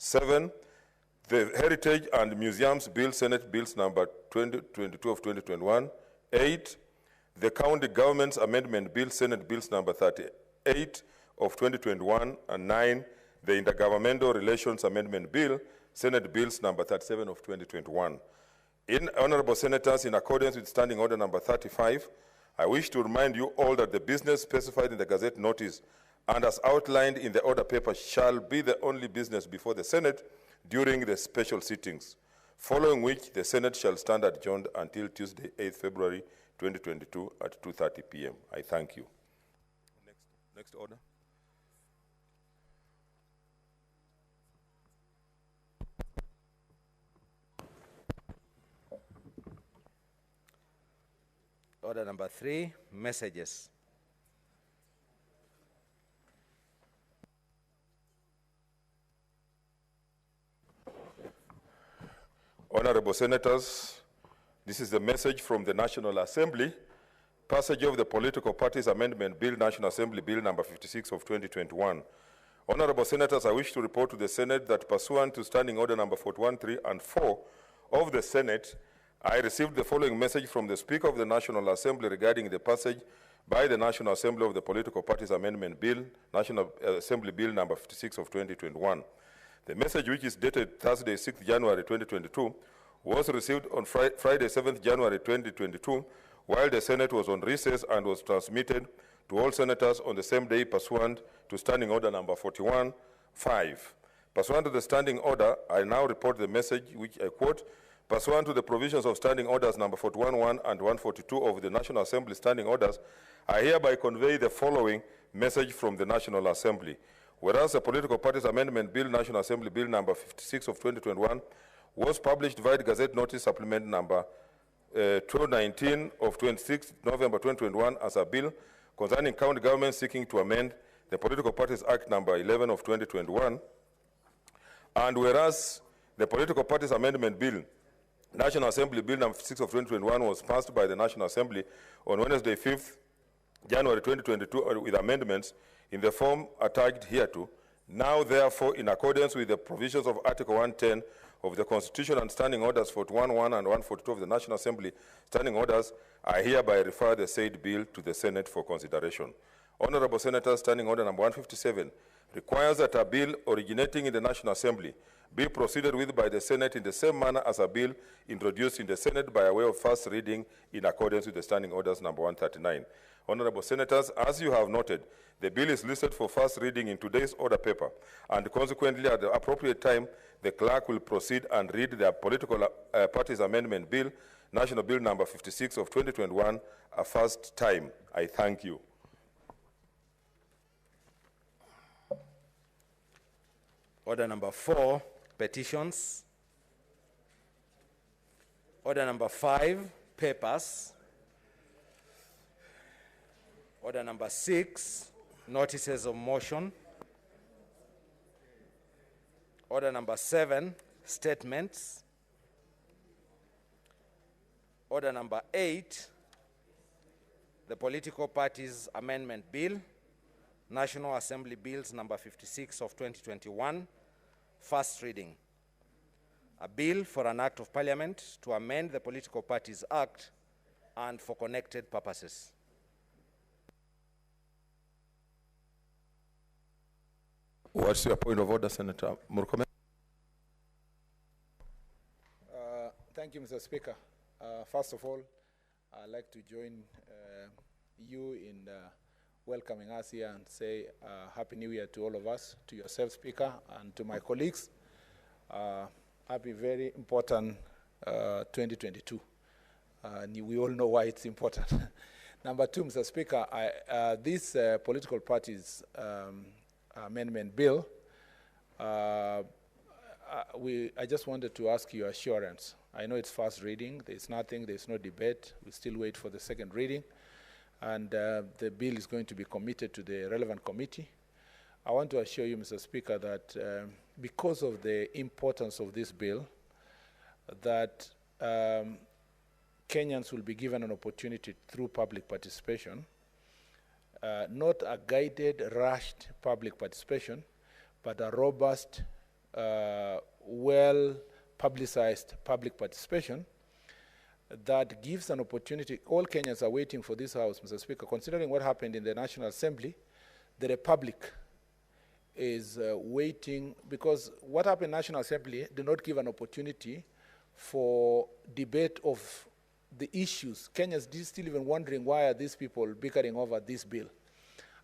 7, the Heritage and Museums Bill, Senate Bills number 2022 of 2021. 8, the County Government's Amendment Bill, Senate Bills number 38 of 2021. And 9, the Intergovernmental Relations Amendment Bill, Senate Bills number 37 of 2021. Honorable Senators, in accordance with Standing Order number 35, I wish to remind you all that the business specified in the Gazette notice and as outlined in the order paper shall be the only business before the Senate during the special sittings, following which the Senate shall stand adjourned until Tuesday, 8th February 2022 at 2:30 p.m. I thank you. Next order. Order number 3, messages. Honorable Senators, this is the message from the National Assembly. Passage of the Political Parties Amendment Bill, National Assembly Bill number 56 of 2021. Honorable Senators, I wish to report to the Senate that pursuant to Standing Order number 41.3 and 4 of the Senate, I received the following message from the Speaker of the National Assembly regarding the passage by the National Assembly of the Political Parties Amendment Bill, National Assembly Bill number 56 of 2021. The message, which is dated Thursday, 6th January 2022, was received on Friday, 7th January 2022, while the Senate was on recess, and was transmitted to all senators on the same day pursuant to Standing Order number 41.5. Pursuant to the Standing Order, I now report the message, which I quote: pursuant to the provisions of Standing Orders number 41.1 and 142 of the National Assembly Standing Orders, I hereby convey the following message from the National Assembly. Whereas the Political Parties Amendment Bill, National Assembly Bill number 56 of 2021, was published via Gazette Notice Supplement number 219 of 26 November 2021 as a bill concerning county government seeking to amend the Political Parties Act number 11 of 2021, and whereas the Political Parties Amendment Bill, National Assembly Bill number 6 of 2021, was passed by the National Assembly on Wednesday, 5th January 2022 with amendments in the form attached hereto. Now, therefore, in accordance with the provisions of Article 110 of the Constitution and Standing Orders 41.1 and 142 of the National Assembly Standing Orders, I hereby refer the said bill to the Senate for consideration. Honorable Senators, Standing Order number 157 requires that a bill originating in the National Assembly be proceeded with by the Senate in the same manner as a bill introduced in the Senate by way of first reading in accordance with the Standing Orders number 139. Honorable Senators, as you have noted, the bill is listed for first reading in today's order paper, and consequently, at the appropriate time, the clerk will proceed and read the Political Parties Amendment Bill, National Bill number 56 of 2021, a first time. I thank you. Order number 4, petitions. Order number 5, papers. Order number 6, notices of motion. Order number 7, statements. Order number 8, the Political Parties Amendment Bill, National Assembly Bills number 56 of 2021, first reading. A bill for an act of parliament to amend the Political Parties Act and for connected purposes. What's your point of order, Senator Murkomen? Thank you, Mr. Speaker. First of all, I'd like to join you in welcoming us here and say Happy New Year to all of us, to yourself, Speaker, and to my colleagues. Happy, very important 2022. We all know why it's important. Number 2, Mr. Speaker, this political parties amendment bill, I just wanted to ask your assurance. I know it's first reading. There's no debate. We still wait for the second reading. And the bill is going to be committed to the relevant committee. I want to assure you, Mr. Speaker, that because of the importance of this bill, that Kenyans will be given an opportunity through public participation, not a guided, rushed public participation, but a robust well-publicized public participation that gives an opportunity. All Kenyans are waiting for this House, Mr. Speaker. Considering what happened in the National Assembly, the Republic is waiting, because what happened in National Assembly did not give an opportunity for debate of the issues. Kenyans are still even wondering why are these people bickering over this bill.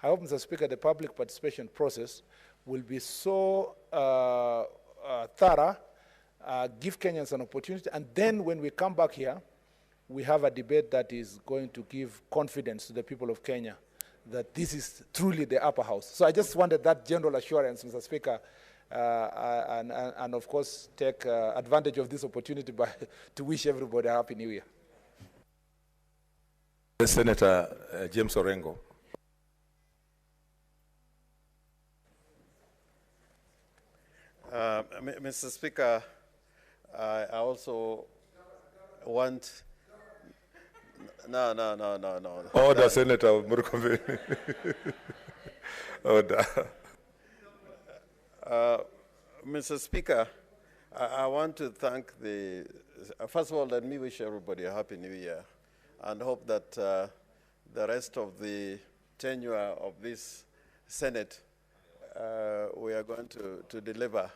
I hope, Mr. Speaker, the public participation process will be so thorough, give Kenyans an opportunity, and then when we come back here, we have a debate that is going to give confidence to the people of Kenya that this is truly the upper house. So I just wanted that general assurance, Mr. Speaker, and of course take advantage of this opportunity to wish everybody a Happy New Year. Senator James Orengo. Mr. Speaker, I also want... No. Order, Senator Murkomen. Order. Mr. Speaker, I want to thank first of all, let me wish everybody a Happy New Year and hope that the rest of the tenure of this Senate, we are going to deliver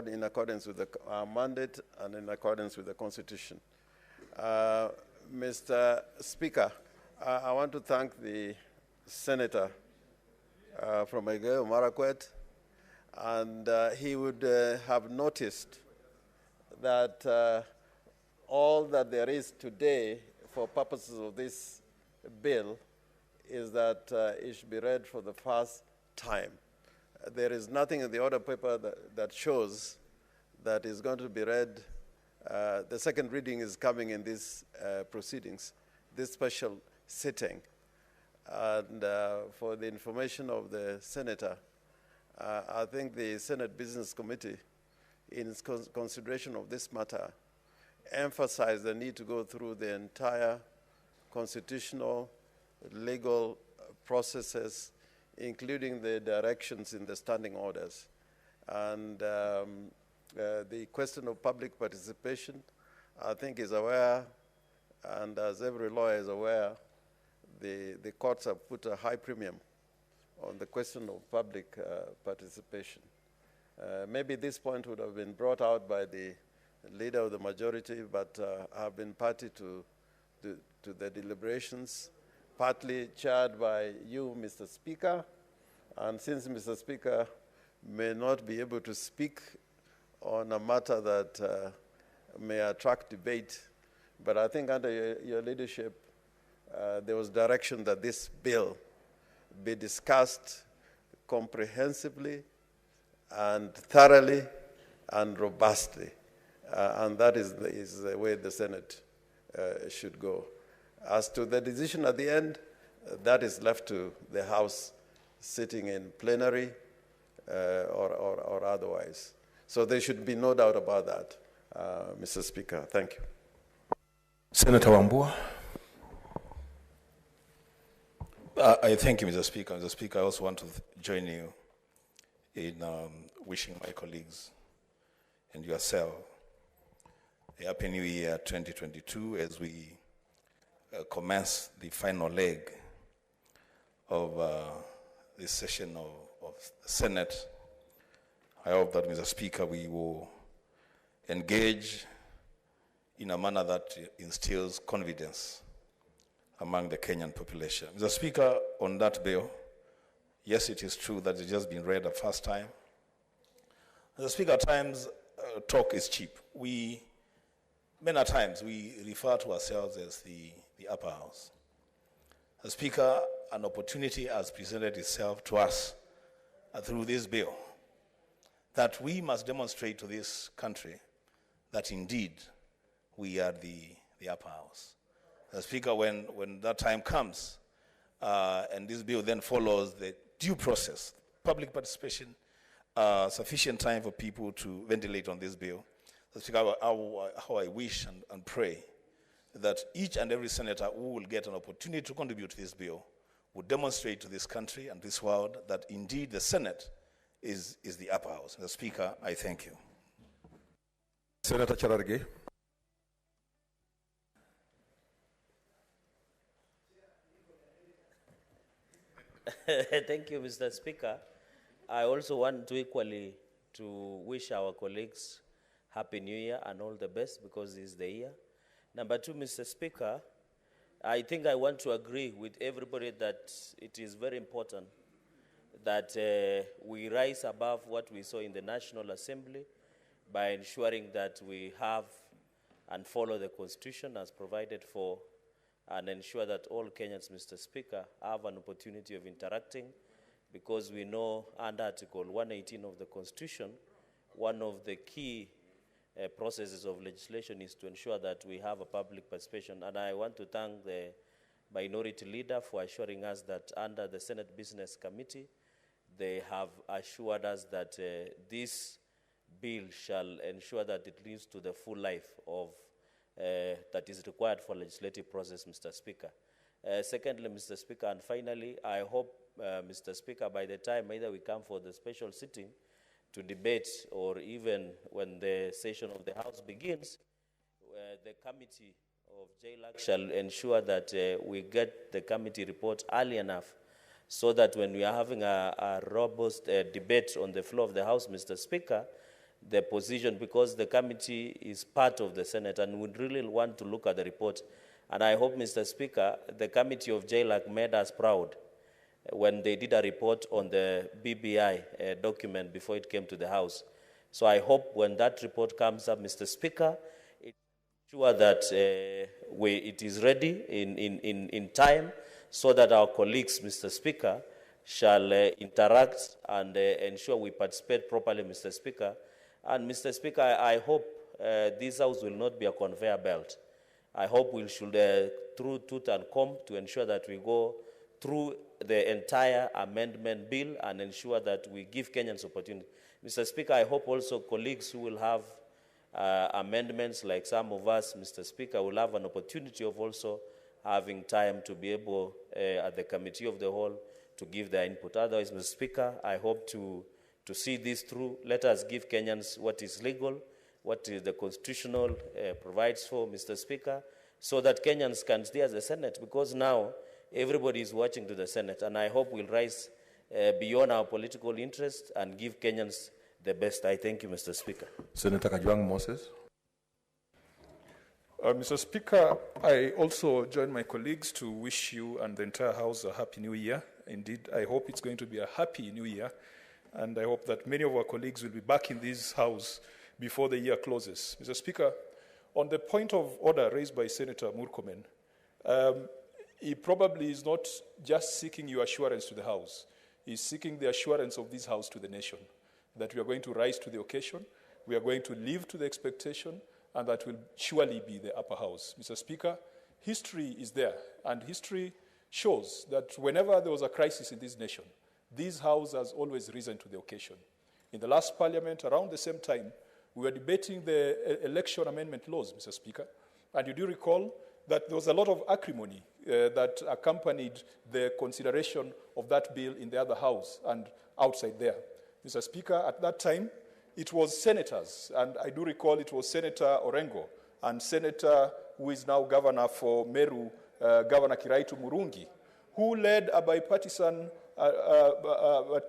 in accordance with our mandate and in accordance with the Constitution. Mr. Speaker, I want to thank the Senator from Elgeyo Marakwet, and he would have noticed that all that there is today for purposes of this bill is that it should be read for the first time. There is nothing in the order paper that shows that is going to be read. The second reading is coming in these proceedings, this special sitting. And for the information of the Senator, I think the Senate Business Committee, in its consideration of this matter, emphasized the need to go through the entire constitutional, legal processes, including the directions in the standing orders. And the question of public participation, I think, is aware, and as every lawyer is aware, the courts have put a high premium on the question of public participation. Maybe this point would have been brought out by the leader of the majority, but I have been party to the deliberations, partly chaired by you, Mr. Speaker. And since Mr. Speaker may not be able to speak on a matter that may attract debate, but I think under your leadership, there was direction that this bill be discussed comprehensively and thoroughly and robustly. And that is the way the Senate should go. As to the decision at the end, that is left to the House sitting in plenary or otherwise. So there should be no doubt about that, Mr. Speaker. Thank you. Senator Wambua. I thank you, Mr. Speaker. Mr. Speaker, I also want to join you in wishing my colleagues and yourself a Happy New Year 2022 as we commence the final leg of this session of the Senate. I hope that, Mr. Speaker, we will engage in a manner that instills confidence among the Kenyan population. Mr. Speaker, on that bill, yes, it is true that it's just been read the first time. Mr. Speaker, at times, talk is cheap. Many times, we refer to ourselves as the upper house. Mr. Speaker, an opportunity has presented itself to us through this bill that we must demonstrate to this country that indeed we are the upper house. Speaker, when that time comes, and this bill then follows the due process, public participation, sufficient time for people to ventilate on this bill. Speaker, how I wish and pray that each and every senator who will get an opportunity to contribute to this bill would demonstrate to this country and this world that indeed the Senate is the upper house. Mr. Speaker, I thank you. Senator Chararge. Thank you, Mr. Speaker. I also want to equally to wish our colleagues Happy New Year and all the best because it's the year. Number two, Mr. Speaker, I think I want to agree with everybody that it is very important that we rise above what we saw in the National Assembly by ensuring that we have and follow the Constitution as provided for and ensure that all Kenyans, Mr. Speaker, have an opportunity of interacting because we know under Article 118 of the Constitution, one of the key processes of legislation is to ensure that we have a public participation. And I want to thank the minority leader for assuring us that under the Senate Business Committee, they have assured us that this bill shall ensure that it leads to the full life of that is required for legislative process, Mr. Speaker. Secondly, Mr. Speaker, and finally, I hope, Mr. Speaker, by the time either we come for the special sitting to debate or even when the session of the House begins, the committee of JLAC shall ensure that we get the committee report early enough so that when we are having a robust debate on the floor of the House, Mr. Speaker, the position, because the committee is part of the Senate and would really want to look at the report. And I hope, Mr. Speaker, the committee of JLAC made us proud when they did a report on the BBI document before it came to the House. So I hope when that report comes up, Mr. Speaker, it's sure that it is ready in time so that our colleagues, Mr. Speaker, shall interact and ensure we participate properly, Mr. Speaker. And Mr. Speaker, I hope this House will not be a conveyor belt. I hope we should, through tooth and comb, to ensure that we go through the entire amendment bill and ensure that we give Kenyans opportunity. Mr. Speaker, I hope also colleagues who will have amendments like some of us, Mr. Speaker, will have an opportunity of also having time to be able, at the committee of the whole, to give their input. Otherwise, Mr. Speaker, I hope to see this through. Let us give Kenyans what is legal, what is the constitutional provides for, Mr. Speaker, so that Kenyans can stay as the Senate, because now everybody is watching to the Senate, and I hope we'll rise beyond our political interests and give Kenyans the best. I thank you, Mr. Speaker. Senator Kajwang Moses. Mr. Speaker, I also join my colleagues to wish you and the entire House a Happy New Year. Indeed, I hope it's going to be a Happy New Year, and I hope that many of our colleagues will be back in this House before the year closes. Mr. Speaker, on the point of order raised by Senator Murkomen, he probably is not just seeking your assurance to the House. He's seeking the assurance of this House to the nation, that we are going to rise to the occasion, we are going to live to the expectation, and that will surely be the upper house. Mr. Speaker, history is there, and history shows that whenever there was a crisis in this nation, this House has always risen to the occasion. In the last Parliament, around the same time, we were debating the election amendment laws, Mr. Speaker, and you do recall that there was a lot of acrimony that accompanied the consideration of that bill in the other House and outside there. Mr. Speaker, at that time, it was senators, and I do recall it was Senator Orengo and Senator who is now governor for Meru, Governor Kiraitu Murungi, who led a bipartisan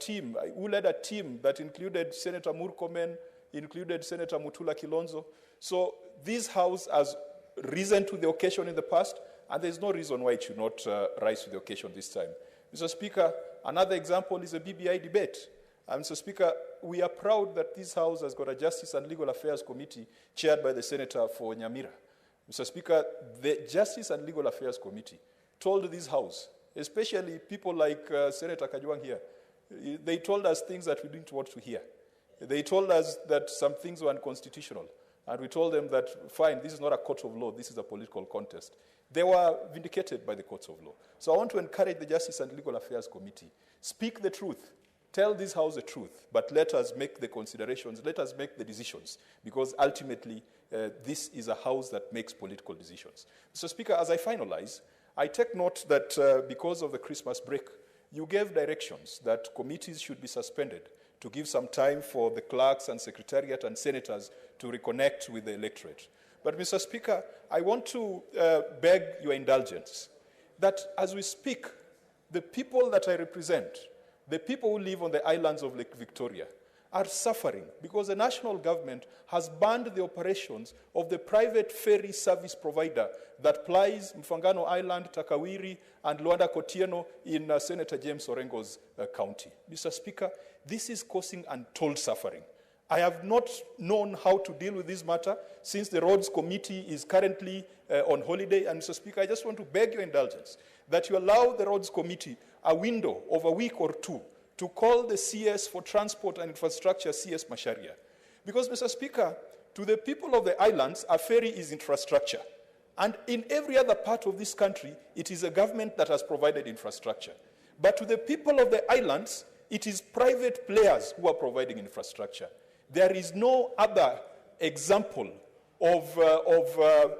team, who led a team that included Senator Murkomen, included Senator Mutula Kilonzo. So this House has risen to the occasion in the past, and there's no reason why it should not rise to the occasion this time. Mr. Speaker, another example is a BBI debate. Mr. Speaker, we are proud that this House has got a Justice and Legal Affairs Committee chaired by the Senator for Nyamira. Mr. Speaker, the Justice and Legal Affairs Committee told this House, especially people like Senator Kajwang here, they told us things that we didn't want to hear. They told us that some things were unconstitutional, and we told them that, fine, this is not a court of law, this is a political contest. They were vindicated by the courts of law. So I want to encourage the Justice and Legal Affairs Committee, speak the truth. Tell this House the truth, but let us make the considerations, let us make the decisions, because ultimately this is a House that makes political decisions. Mr. Speaker, as I finalize, I take note that because of the Christmas break, you gave directions that committees should be suspended to give some time for the clerks and secretariat and senators to reconnect with the electorate. But, Mr. Speaker, I want to beg your indulgence that as we speak, the people that I represent, the people who live on the islands of Lake Victoria, are suffering because the national government has banned the operations of the private ferry service provider that plies Mfangano Island, Takawiri, and Luanda Kotieno in Senator James Orengo's county. Mr. Speaker, this is causing untold suffering. I have not known how to deal with this matter since the Roads Committee is currently on holiday. And, Mr. Speaker, I just want to beg your indulgence that you allow the Roads Committee a window of a week or two to call the CS for Transport and Infrastructure, CS Macharia. Because, Mr. Speaker, to the people of the islands, a ferry is infrastructure. And in every other part of this country, it is a government that has provided infrastructure. But to the people of the islands, it is private players who are providing infrastructure. There is no other example of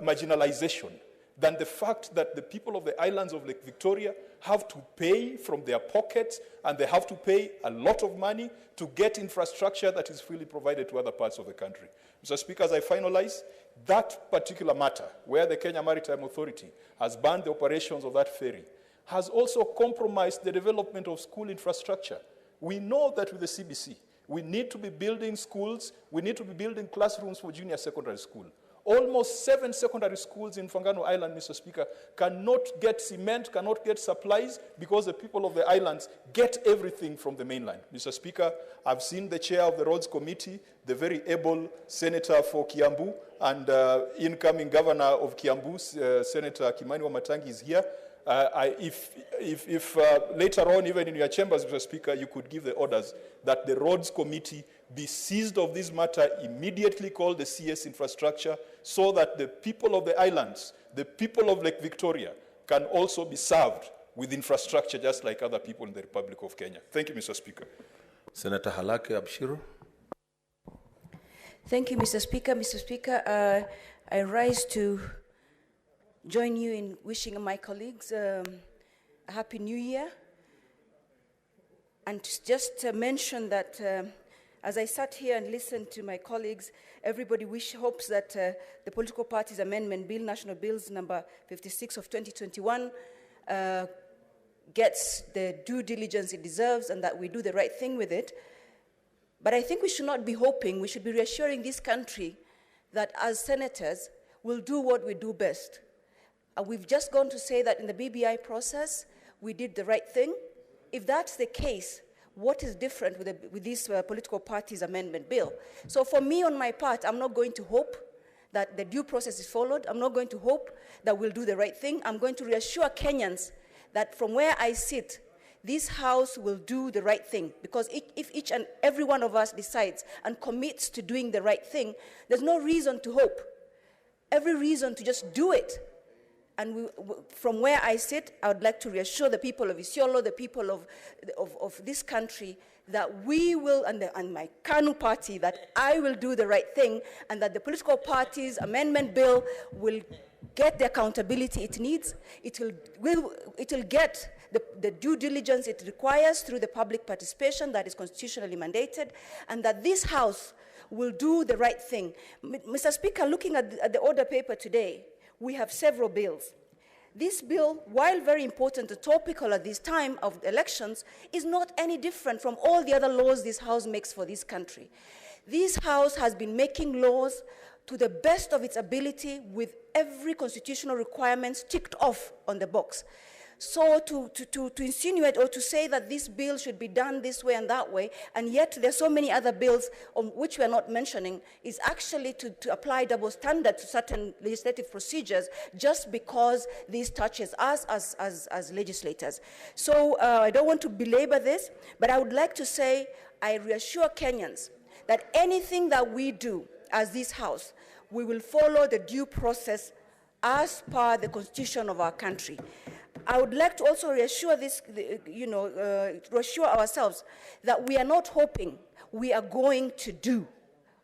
marginalization than the fact that the people of the islands of Lake Victoria have to pay from their pockets, and they have to pay a lot of money to get infrastructure that is freely provided to other parts of the country. Mr. Speaker, as I finalize, that particular matter, where the Kenya Maritime Authority has banned the operations of that ferry, has also compromised the development of school infrastructure. We know that with the CBC, we need to be building schools, we need to be building classrooms for junior secondary school. Almost 7 secondary schools in Fangano Island, Mr. Speaker, cannot get cement, cannot get supplies because the people of the islands get everything from the mainland. Mr. Speaker, I've seen the chair of the Roads Committee, the very able senator for Kiambu, and incoming governor of Kiambu, Senator Kimani Wamatangi, is here. If later on, even in your chambers, Mr. Speaker, you could give the orders that the Roads Committee be seized of this matter, immediately call the CS Infrastructure, so that the people of the islands, the people of Lake Victoria, can also be served with infrastructure just like other people in the Republic of Kenya. Thank you, Mr. Speaker. Senator Halake Abshiru. Thank you, Mr. Speaker. Mr. Speaker, I rise to join you in wishing my colleagues a Happy New Year. And just mention that as I sat here and listened to my colleagues, everybody hopes that the Political Parties Amendment Bill, National Bills number 56 of 2021, gets the due diligence it deserves and that we do the right thing with it. But I think we should not be hoping, we should be reassuring this country that as senators, we'll do what we do best. We've just gone to say that in the BBI process, we did the right thing. If that's the case, what is different with this Political Parties Amendment Bill? So for me, on my part, I'm not going to hope that the due process is followed. I'm not going to hope that we'll do the right thing. I'm going to reassure Kenyans that from where I sit, this House will do the right thing. Because if each and every one of us decides and commits to doing the right thing, there's no reason to hope. Every reason to just do it. And from where I sit, I would like to reassure the people of Isiolo, the people of this country, that we will, and my KANU party, that I will do the right thing, and that the Political Parties Amendment Bill will get the accountability it needs. It will get the due diligence it requires through the public participation that is constitutionally mandated, and that this House will do the right thing. Mr. Speaker, looking at the order paper today, we have several bills. This bill, while very important and topical at this time of elections, is not any different from all the other laws this House makes for this country. This House has been making laws to the best of its ability with every constitutional requirement ticked off on the box. So to insinuate or to say that this bill should be done this way and that way, and yet there's so many other bills on which we are not mentioning, is actually to apply double standard to certain legislative procedures just because this touches us as legislators. So I don't want to belabor this, but I would like to say I reassure Kenyans that anything that we do as this House, we will follow the due process as per the constitution of our country. I would like to also reassure reassure ourselves that we are not hoping, we are going to do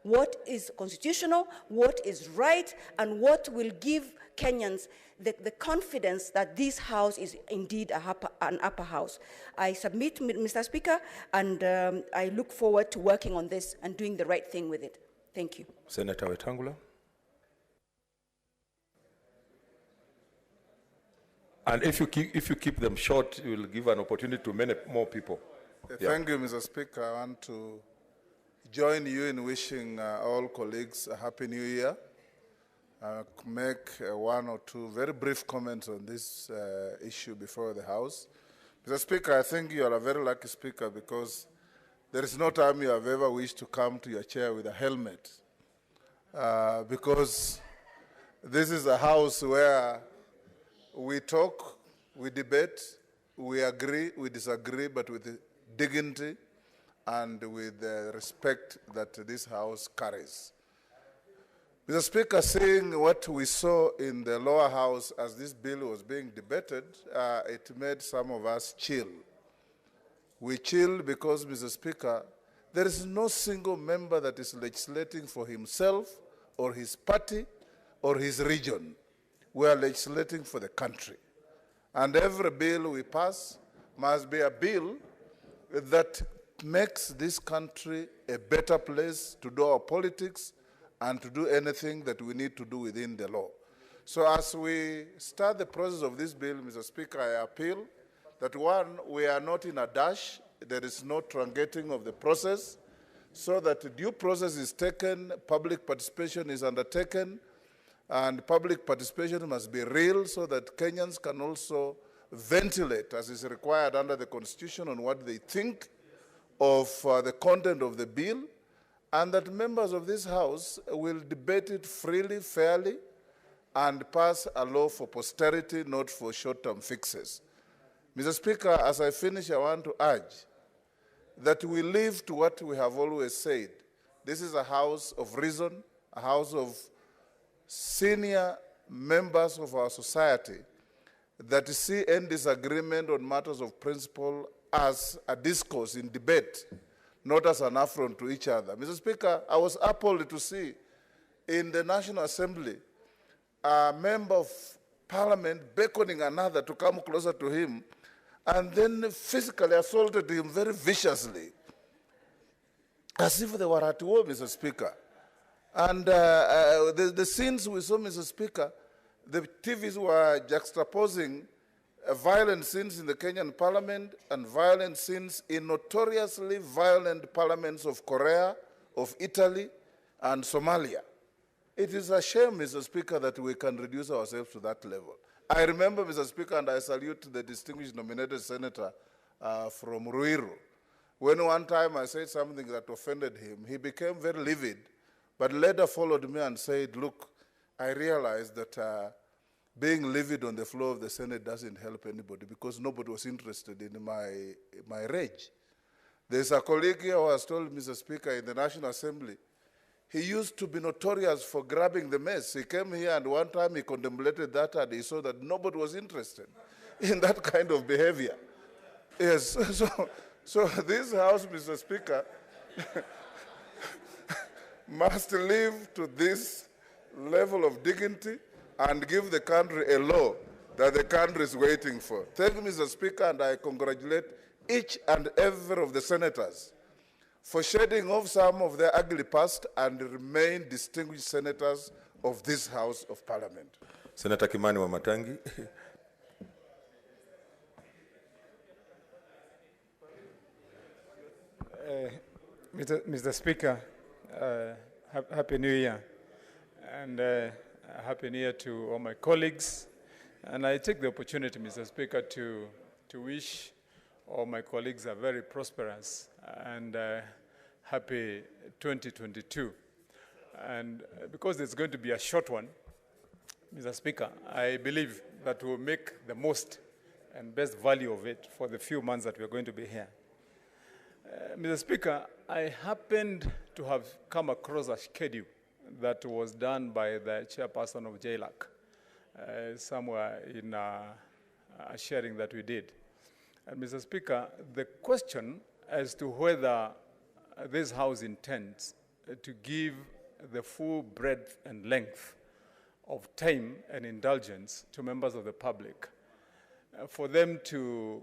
what is constitutional, what is right, and what will give Kenyans the confidence that this house is indeed an upper house. I submit, Mr. Speaker, and I look forward to working on this and doing the right thing with it. Thank you. Senator Wetangula. And if you keep them short, you will give an opportunity to many more people. Thank you, Mr. Speaker. I want to join you in wishing all colleagues a Happy New Year. Make one or two very brief comments on this issue before the House. Mr. Speaker, I think you are a very lucky speaker because there is no time you have ever wished to come to your chair with a helmet. Because this is a house where we talk, we debate, we agree, we disagree, but with dignity and with the respect that this house carries. Mr. Speaker, seeing what we saw in the lower house as this bill was being debated, it made some of us chill. We chill because, Mr. Speaker, there is no single member that is legislating for himself or his party or his region. We are legislating for the country. And every bill we pass must be a bill that makes this country a better place to do our politics and to do anything that we need to do within the law. So as we start the process of this bill, Mr. Speaker, I appeal that one, we are not in a dash, there is no truncating of the process, so that due process is taken, public participation is undertaken, and public participation must be real so that Kenyans can also ventilate, as is required under the Constitution, on what they think of the content of the bill, and that members of this House will debate it freely, fairly, and pass a law for posterity, not for short-term fixes. Mr. Speaker, as I finish, I want to urge that we live to what we have always said. This is a house of reason, a house of senior members of our society that see any disagreement on matters of principle as a discourse in debate, not as an affront to each other. Mr. Speaker, I was appalled to see in the National Assembly a member of Parliament beckoning another to come closer to him and then physically assaulted him very viciously, as if they were at war, Mr. Speaker. And the scenes we saw, Mr. Speaker, the TVs were juxtaposing violent scenes in the Kenyan parliament and violent scenes in notoriously violent parliaments of Korea, of Italy, and Somalia. It is a shame, Mr. Speaker, that we can reduce ourselves to that level. I remember, Mr. Speaker, and I salute the distinguished nominated senator from Ruiru. When one time I said something that offended him, he became very livid, but later followed me and said, look, I realized that being livid on the floor of the Senate doesn't help anybody because nobody was interested in my rage. There's a colleague here who has told Mr. Speaker in the National Assembly, he used to be notorious for grabbing the mess. He came here and one time he contemplated that and he saw that nobody was interested in that kind of behavior. Yes, so this House, Mr. Speaker, must live to this level of dignity and give the country a law that the country is waiting for. Thank you, Mr. Speaker, and I congratulate each and every of the senators for shedding off some of their ugly past and remain distinguished senators of this House of Parliament. Senator Kimani Wamatangi. Mr. Speaker, Happy New Year, and Happy New Year to all my colleagues. And I take the opportunity, Mr. Speaker, to wish all my colleagues a very prosperous and happy 2022. And because it's going to be a short one, Mr. Speaker, I believe that we'll make the most and best value of it for the few months that we're going to be here. Mr. Speaker, I happened to have come across a schedule that was done by the chairperson of JLAC somewhere in a sharing that we did. And Mr. Speaker, the question as to whether this House intends to give the full breadth and length of time and indulgence to members of the public for them to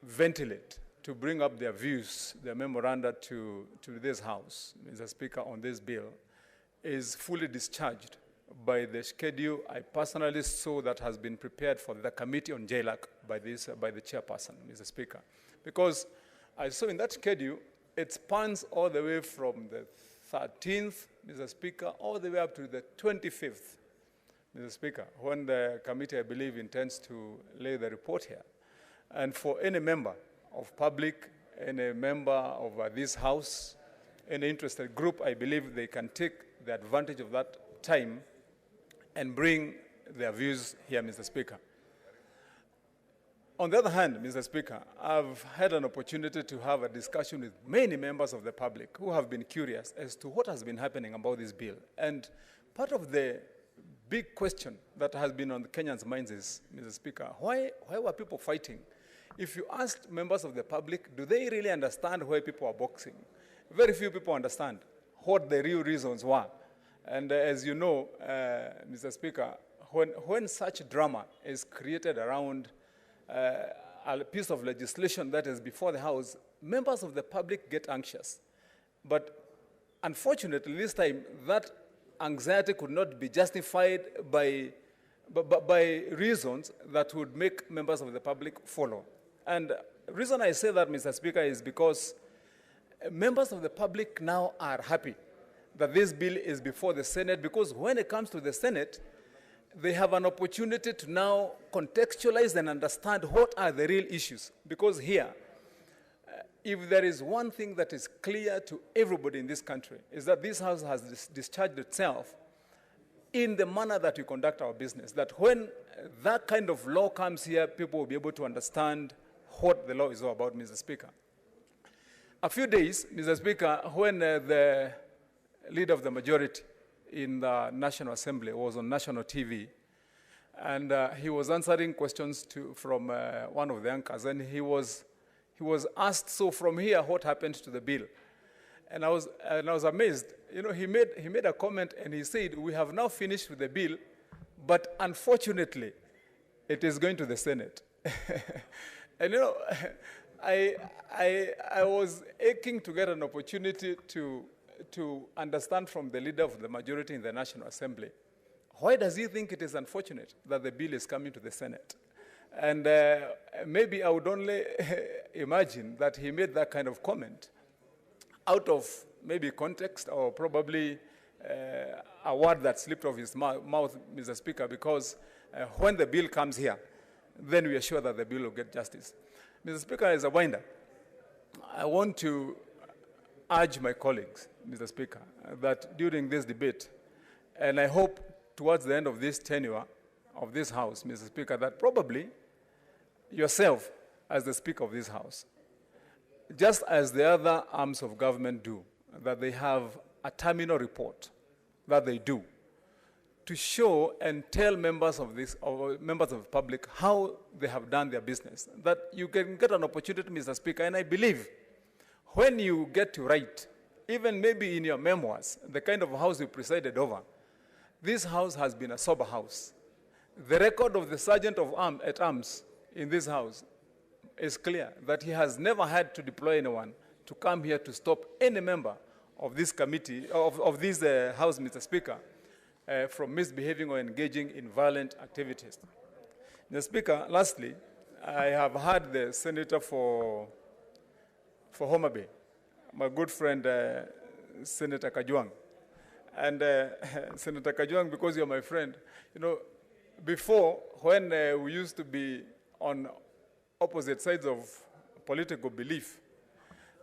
ventilate, to bring up their views, their memoranda to this House, Mr. Speaker, on this bill, is fully discharged by the schedule I personally saw that has been prepared for the Committee on JLAC by the chairperson, Mr. Speaker. Because I saw in that schedule, it spans all the way from the 13th, Mr. Speaker, all the way up to the 25th, Mr. Speaker, when the committee, I believe, intends to lay the report here. And for any member of public, any member of this House, any interested group, I believe they can take the advantage of that time and bring their views here, Mr. Speaker. On the other hand, Mr. Speaker, I've had an opportunity to have a discussion with many members of the public who have been curious as to what has been happening about this bill. And part of the big question that has been on the Kenyans' minds is, Mr. Speaker, why were people fighting? If you asked members of the public, do they really understand why people are boxing? Very few people understand what the real reasons were. And as you know, Mr. Speaker, when such drama is created around a piece of legislation that is before the House, members of the public get anxious. But unfortunately, this time, that anxiety could not be justified by reasons that would make members of the public follow. And the reason I say that, Mr. Speaker, is because members of the public now are happy that this bill is before the Senate, because when it comes to the Senate, they have an opportunity to now contextualize and understand what are the real issues. Because here, if there is one thing that is clear to everybody in this country, is that this House has discharged itself in the manner that we conduct our business. That when that kind of law comes here, people will be able to understand what the law is all about, Mr. Speaker. A few days, Mr. Speaker, when the leader of the majority in the National Assembly was on national TV, and he was answering questions from one of the anchors, and he was asked, so from here, what happened to the bill? And I was amazed. You know, he made a comment, and he said, we have now finished with the bill, but unfortunately, it is going to the Senate. And you know, I was aching to get an opportunity to understand from the leader of the majority in the National Assembly, why does he think it is unfortunate that the bill is coming to the Senate? And maybe I would only imagine that he made that kind of comment out of maybe context, or probably a word that slipped off his mouth, Mr. Speaker, because when the bill comes here, then we are sure that the bill will get justice. Mr. Speaker, as a winder, I want to urge my colleagues, Mr. Speaker, that during this debate, and I hope towards the end of this tenure of this House, Mr. Speaker, that probably yourself, as the Speaker of this House, just as the other arms of government do, that they have a terminal report that they do to show and tell members of the public how they have done their business, that you can get an opportunity, Mr. Speaker, and I believe when you get to write, even maybe in your memoirs, the kind of house you presided over, this House has been a sober House. The record of the Sergeant at Arms in this House is clear, that he has never had to deploy anyone to come here to stop any member of this committee, of this House, Mr. Speaker, from misbehaving or engaging in violent activities. Mr. Speaker, lastly, I have heard the Senator for Homa Bay, my good friend, Senator Kajwang. And Senator Kajwang, because you're my friend, you know, before, when we used to be on opposite sides of political belief,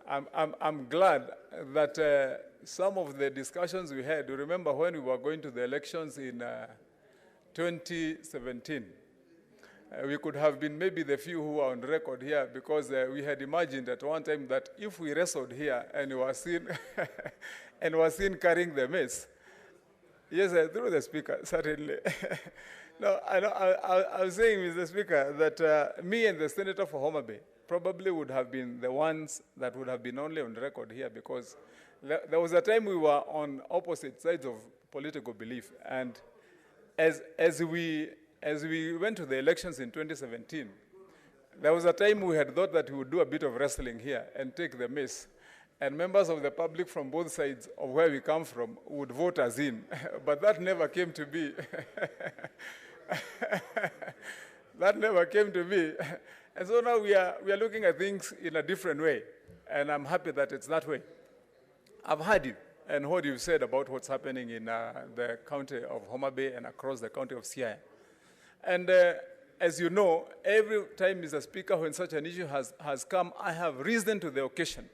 I'm glad that some of the discussions we had, you remember when we were going to the elections in 2017, we could have been maybe the few who are on record here, because we had imagined at one time that if we wrestled here and were seen, and were seen carrying the mess, yes, through the Speaker, certainly. No, I was saying, Mr. Speaker, that me and the Senator for Homa Bay probably would have been the ones that would have been only on record here, because There was a time we were on opposite sides of political belief, and as we went to the elections in 2017, there was a time we had thought that we would do a bit of wrestling here and take the miss, and members of the public from both sides of where we come from would vote us in, but that never came to be. That never came to be. And so now we are looking at things in a different way, and I'm happy that it's that way. I've heard you and what you've said about what's happening in the county of Homa Bay and across the county of Siaya. And as you know, every time, Mr. Speaker, when such an issue has come, I have risen to the occasion.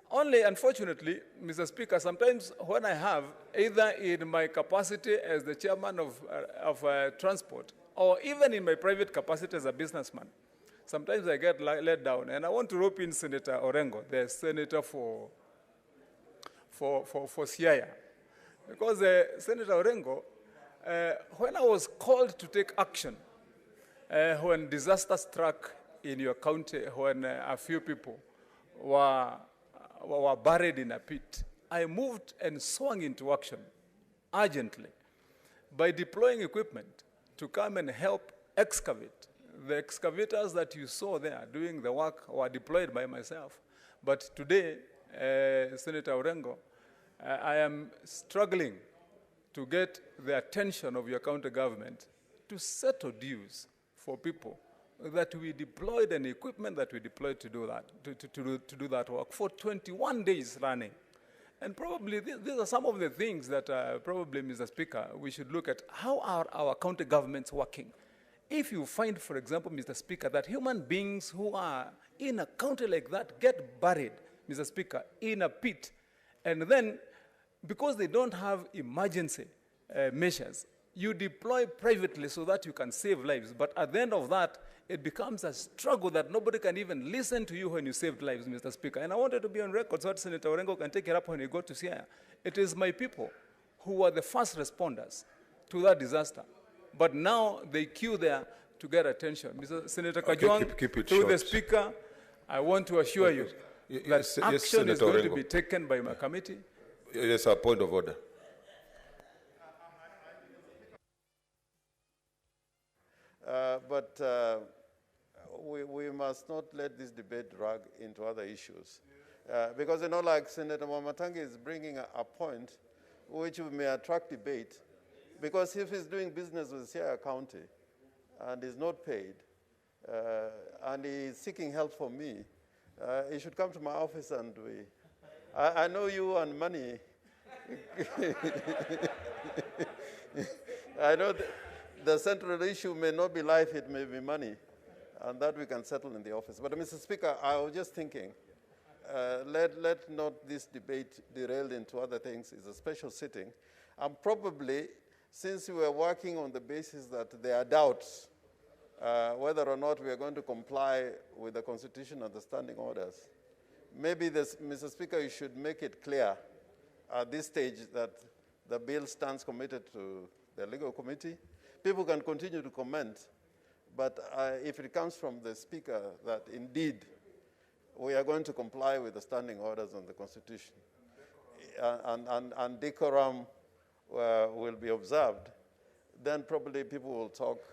Only, unfortunately, Mr. Speaker, sometimes when I have, either in my capacity as the chairman of transport, or even in my private capacity as a businessman, sometimes I get let down. And I want to rope in Senator Orengo, the senator for Siaya. Because Senator Orengo, when I was called to take action, when disaster struck in your county, when a few people were buried in a pit, I moved and swung into action urgently by deploying equipment to come and help excavate. The excavators that you saw there doing the work were deployed by myself. But today, Senator Orengo, I am struggling to get the attention of your county government to settle dues for people that we deployed and equipment that we deployed to do that, to do that work for 21 days running. And probably these are some of the things that probably, Mr. Speaker, we should look at. How are our county governments working? If you find, for example, Mr. Speaker, that human beings who are in a county like that get buried, Mr. Speaker, in a pit, and then because they don't have emergency measures, you deploy privately so that you can save lives. But at the end of that, it becomes a struggle that nobody can even listen to you when you saved lives, Mr. Speaker. And I wanted to be on record so that Senator Orengo can take it up when he go to Siaya. It is my people who were the first responders to that disaster. But now they queue there to get attention. Senator Kajwang, keep it through short. the Speaker, I want to assure you that action is going to be taken by my committee. Yes, a point of order. We must not let this debate drag into other issues. Because, you know, like Senator Wamatangi is bringing a point which may attract debate. Because if he's doing business with Siaya County and is not paid, and he's seeking help from me, he should come to my office and I know you and money. I know the central issue may not be life, it may be money, and that we can settle in the office. But Mr. Speaker, I was just thinking, let not this debate derail into other things. It's a special sitting. And probably, since we were working on the basis that there are doubts whether or not we are going to comply with the Constitution and the standing orders, maybe Mr. Speaker, you should make it clear at this stage that the bill stands committed to the legal committee. People can continue to comment, but if it comes from the Speaker that indeed we are going to comply with the standing orders on the Constitution and decorum will be observed, then probably people will talk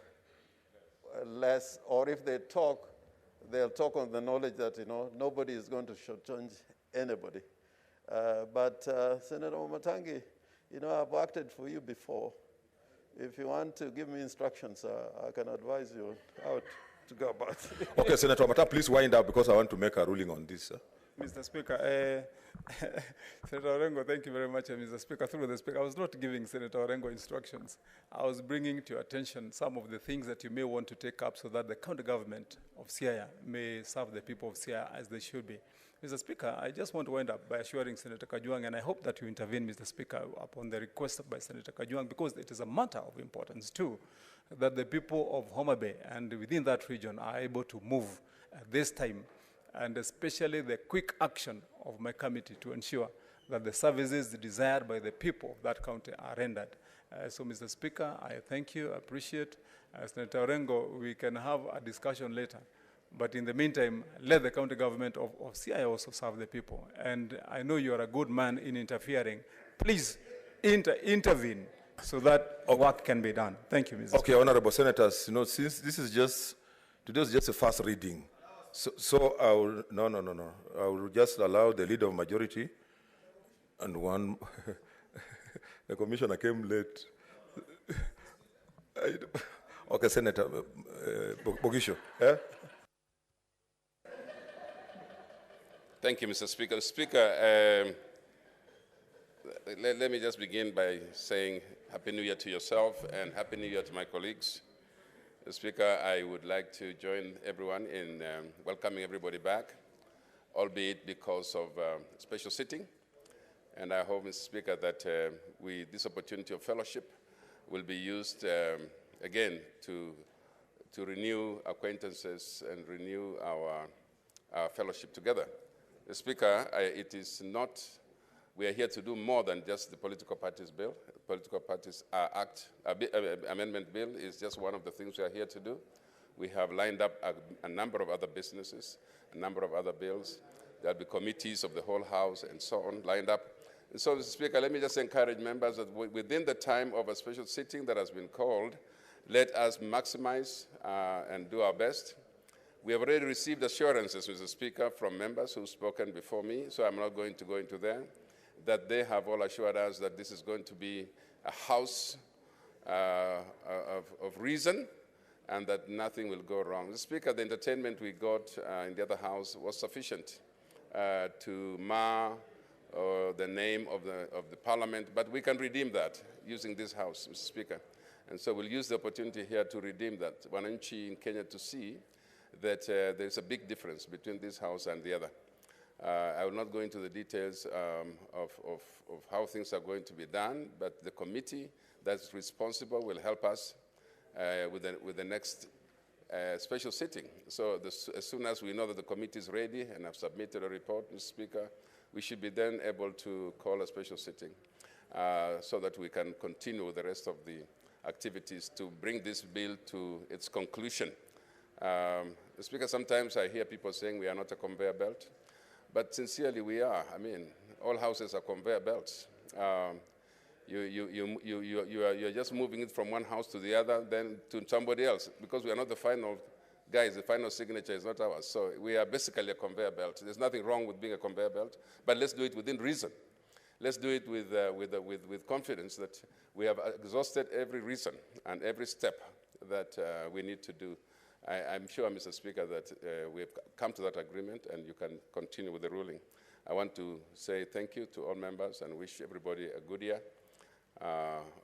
less, or if they talk, they'll talk on the knowledge that, you know, nobody is going to shortchange anybody. But Senator Wamatangi, you know, I've acted for you before. If you want to give me instructions, I can advise you how to go about it. Okay, Senator Wamatangi, please wind up because I want to make a ruling on this. Mr. Speaker, Senator Orengo, thank you very much, Mr. Speaker. Through the Speaker, I was not giving Senator Orengo instructions. I was bringing to your attention some of the things that you may want to take up so that the county government of Siaya may serve the people of Siaya as they should be. Mr. Speaker, I just want to wind up by assuring Senator Kajwang, and I hope that you intervene, Mr. Speaker, upon the request by Senator Kajwang, because it is a matter of importance, too, that the people of Homa Bay and within that region are able to move at this time, and especially the quick action of my committee to ensure that the services desired by the people of that county are rendered. So, Mr. Speaker, I thank you, I appreciate. Senator Orengo, we can have a discussion later But in the meantime, let the county government of CI also serve the people. And I know you are a good man in interfering. Please intervene so that work can be done. Thank you, Mr. Okay, honorable senators, you know, since this is just, today is just a first reading, so I will, no. I will just allow the leader of majority and one, the commissioner came late. Okay, Senator Bogisho. Yeah? Thank you, Mr. Speaker. Speaker, let me just begin by saying Happy New Year to yourself and Happy New Year to my colleagues. Speaker, I would like to join everyone in welcoming everybody back, albeit because of special sitting. And I hope, Mr. Speaker, that this opportunity of fellowship will be used again to renew acquaintances and renew our fellowship together. Speaker, it is not, we are here to do more than just the political parties bill. The political parties amendment bill is just one of the things we are here to do. We have lined up a number of other businesses, a number of other bills. There will be committees of the whole House and so on lined up. And so, Mr. Speaker, let me just encourage members that within the time of a special sitting that has been called, let us maximize and do our best. We have already received assurances, Mr. Speaker, from members who've spoken before me, so I'm not going to go into them, that they have all assured us that this is going to be a house of reason and that nothing will go wrong. Mr. Speaker, the entertainment we got in the other house was sufficient to mar the name of the parliament, but we can redeem that using this house, Mr. Speaker. And so we'll use the opportunity here to redeem that. Wananchi in Kenya to see that there's a big difference between this house and the other. I will not go into the details of how things are going to be done, but the committee that's responsible will help us with the next special sitting. So as soon as we know that the committee is ready and have submitted a report, Mr. Speaker, we should be then able to call a special sitting so that we can continue with the rest of the activities to bring this bill to its conclusion. Speaker, sometimes I hear people saying we are not a conveyor belt, but sincerely we are. I mean, all houses are conveyor belts. You're just moving it from one house to the other, then to somebody else, because we are not the final guys. The final signature is not ours. So we are basically a conveyor belt. There's nothing wrong with being a conveyor belt, but let's do it within reason. Let's do it with confidence that we have exhausted every reason and every step that we need to do. I'm sure, Mr. Speaker, that we have come to that agreement and you can continue with the ruling. I want to say thank you to all members and wish everybody a good year.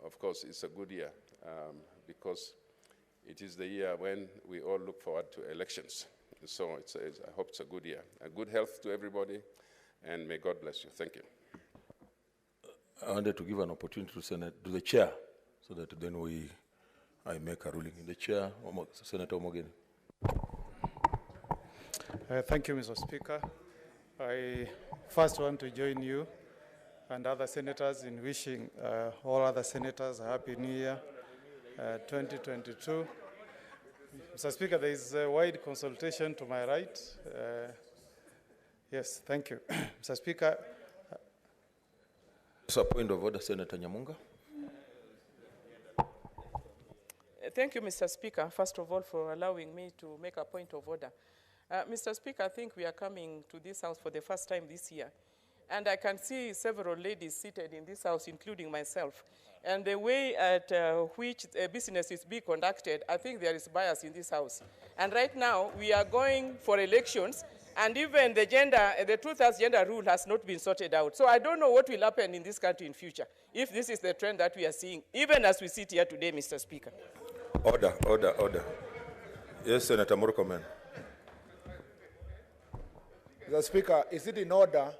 Of course, it's a good year because it is the year when we all look forward to elections. So I hope it's a good year. A good health to everybody, and may God bless you. Thank you. I wanted to give an opportunity to the chair so that then I make a ruling. In the chair, Senator Omogeni. Thank you, Mr. Speaker. I first want to join you and other senators in wishing all other senators a happy new year, 2022. Mr. Speaker, there is a wide consultation to my right. Yes, thank you. Mr. Speaker. So, point of order, Senator Nyamunga. Thank you, Mr. Speaker, first of all, for allowing me to make a point of order. Mr. Speaker, I think we are coming to this house for the first time this year. And I can see several ladies seated in this house, including myself. And the way at which business is being conducted, I think there is bias in this house. And right now, we are going for elections, and even the two-thirds gender rule has not been sorted out. So I don't know what will happen in this country in future, if this is the trend that we are seeing, even as we sit here today, Mr. Speaker. Order, order, order. Yes, Senator Murkomen. Mr. Speaker, is it in order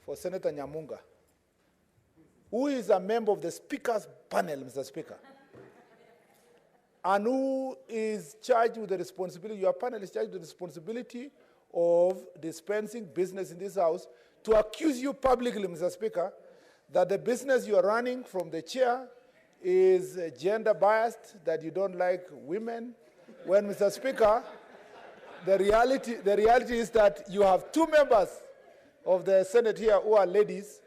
for Senator Nyamunga, who is a member of the Speaker's panel, Mr. Speaker, and who is charged with the responsibility, your panel is charged with the responsibility of dispensing business in this house, to accuse you publicly, Mr. Speaker, that the business you are running from the chair is gender biased, that you don't like women, when, Mr. Speaker, the reality is that you have two members of the Senate here who are ladies,